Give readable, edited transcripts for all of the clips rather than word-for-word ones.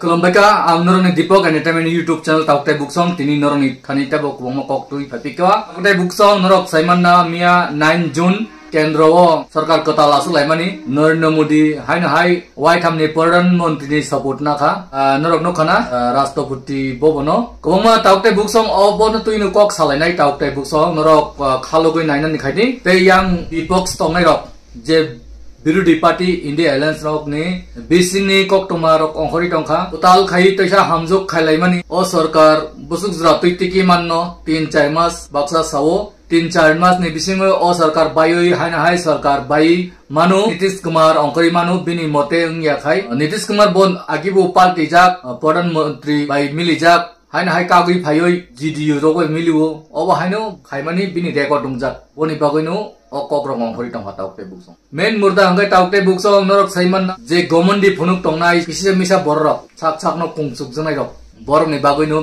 Kolombaka ang norong ni Dipok Entertainment YouTube channel Tauktai Buksong tini norong ni Thanita bok bong kok tui phapika Tauktai Buksong norok saiman na mia 9 June Kendro Sarkar Kota Lasu Laimani Narendra Modi haina hai White House ni Perdana Menteri support na kha norok no khana Rashtrapati bobono kobongma Tauktai Buksong obon tui no kok salainai Tauktai Buksong norok khalogoi naina ni khaini te yang Dipok stongnai rok je Birudi Party India Alliance rok ni bisini kok tomarok ongkhori tongkha total khai taisa hamjuk khailaimani o sarkar busuk jra tuitiki manno 3-4 mas baksa sawo 3-4 mas ni bisingo o sarkar bayoi haina hai sarkar bai manu Nitish Kumar ongkhori manu bini mote ungya khai Nitish Kumar bon agibu party jak Perdana Menteri bai mili jak haina hai kagui phayoi GDU rogoi miliwo oba haino khaimani bini record dungjak boni bagoino o kokrong ongkhori tong Tauktai Buksong main murda angkai Tauktai Buksong norok saiman je gomondi phunuk tongnai kisi misa borok sak no kungsuk janai rok borok ni bagoino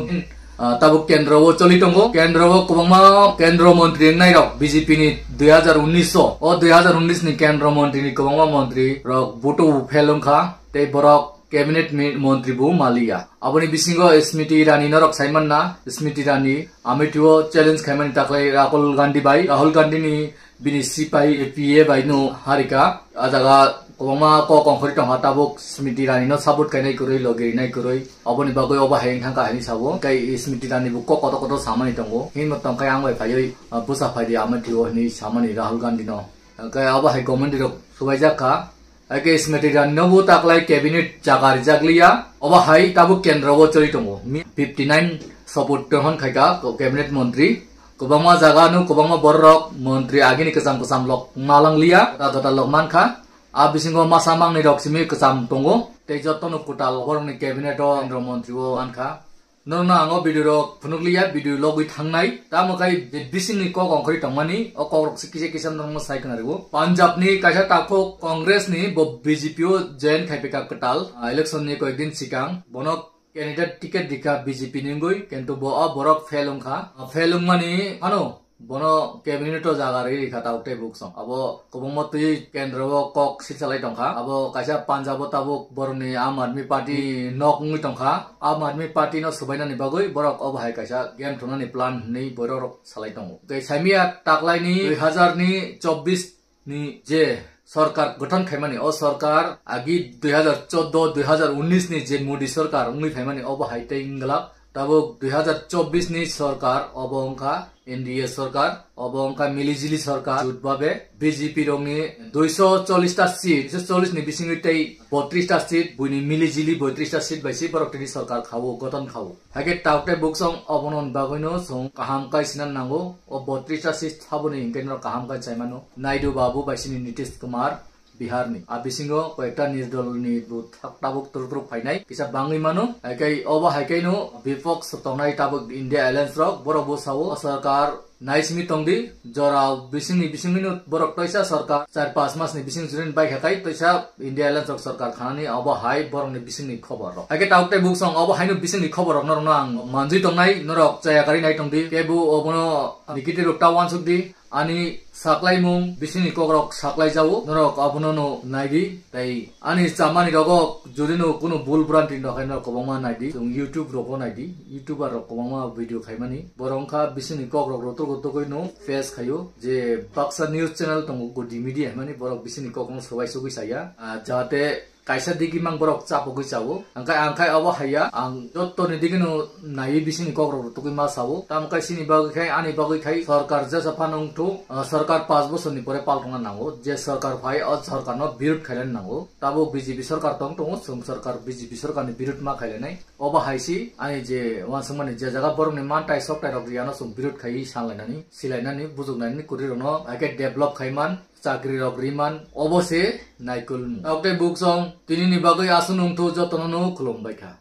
tabuk kendra wo choli tongo kendra wo kobangma kendra mantri nai rok BJP ni 2019 o 2019 ni kendra mantri ni kobangma mantri rok butu phelongkha te borok Cabinet Mantri Bu Malia. Aboni bisingo Smriti Irani norok Simon na Smriti Irani amituo challenge khaimani taklai Rahul Gandhi bai Rahul Gandhi ni bini sipai APA bai no harika ajaga koma ko kongkhori tong hatabuk Smriti Irani no support kainai kuroi logeri nai kuroi aboni bagoi oba heng thangka hani sabo kai Smriti Irani bu ko koto samani tongo hin motong kai angwai phaioi busa phaidi amituo ni samani Rahul Gandhi no kai aba hai government ro subaijaka Ake Smriti Irani no bu taklai cabinet jakari jakliya oba hai tabu kendra wo choli tongo 59 support ton khaika cabinet mantri kobangma jaga no kobangma borok mantri agini kesam lok malang liya tata lok mankha abisingo masamang ni roksimi kesam tongo te jotono kutal horong ni cabinet o kendra mantri wo ankha Nona ango video rok punukliya video logui thangnai tamokai bising ni ko kongkhori tongmani o korok sikise kisam nang sai kanarigo Punjab ni kaisa tako Congress ni bo BJP o join khaipeka ketal election ni ko ekdin sikang bonok candidate ticket dika BJP ningoi kento bo borok felung mani ano bono cabinet o jaga ri kha Tauktai Buksong abo kobongma tui kendra o kok silsalai tongkha abo kaisa Punjab o tabuk borni Aam Aadmi Party nok ngui tongkha Aam Aadmi Party no subaina ni bagoi borok obhai kaisa game thona ni plan nei borok salai tongo kai saimia taklai ni 2024 ni je सरकार गठन खाइमानी ओ सरकार आगी 2014 2019 नि जे मोदी सरकार उंगै खाइमानी अब हाइते इंगला तब 2024 नि सरकार अब अंका एनडीए सरकार अब अंका मिलिजिली सरकार जुटबाबे बीजेपी रंगनि 240 टा सीट 240 नि बिसिङै 32 टा सीट बुइनि मिलिजिली 32 टा सीट बाइसि बरकनि सरकार खावो गठन खावो हागे Tauktai Buksong अबनन बागैनो सं काहामकाय सिनान नांगो ओ 32 टा सीट थाबोनि इंकेनर काहामकाय चाइमानो नायडु बाबु बाइसिनि Nitish Kumar Bihar ni abisingo koekta nirdol ni tabuk turuk fainai kisa bangi manu hakai oba hakai no bipok sotongnai tabuk India Alliance rok borok bo sawo sarkar naismi tongdi jora bising no borok toisa sarkar 4-5 mas ni bising jurin bai hakai toisa India Alliance rok sarkar khanani oba hai borok ni bising ni khobor rok hakai Tauktai Buksong oba hai no bising ni khobor rok norong ang manjui tongnai norok chayakari nai tongdi kebu obono nikiti rokta wansukdi ani saklai mung bisini kokrok saklai jawo norok abono naidi tai ani chamani rogok jurino kuno bul branti nokaino kobongma naidi YouTube rogo naidi YouTuber rok kobongma video khaimani borongkha bisini kokrok roto no face khayo je Baksa News Channel tongo godi media mani borok bisini kokrok sobai sugui saya jate kaisa digi mang borok chapogui chawo angkai abo haya ang jotto ni digino nai bisini kokrok rotogui ma sawo tamkai sini bagai khai ani bagai khai sarkar je sapanong to sarkar 5 বছর ni pore paltonga nango je sarkar phai o sarkar no birut khailan nango tabo BJP sarkar tong sum sarkar BJP sarkar ni birut ma khailanai oba haisi ani je wansumani je jaga borok ni mantai soktai rok riano sum birut khai sanlainani silainani bujuknani kurirono ake develop khaiman চাকরি rock Riman অবশ্যই নাইকুল Tauktai Buksong তিনি নি বাগৈ আসুন উংথু যতননো খুলুমবাইখা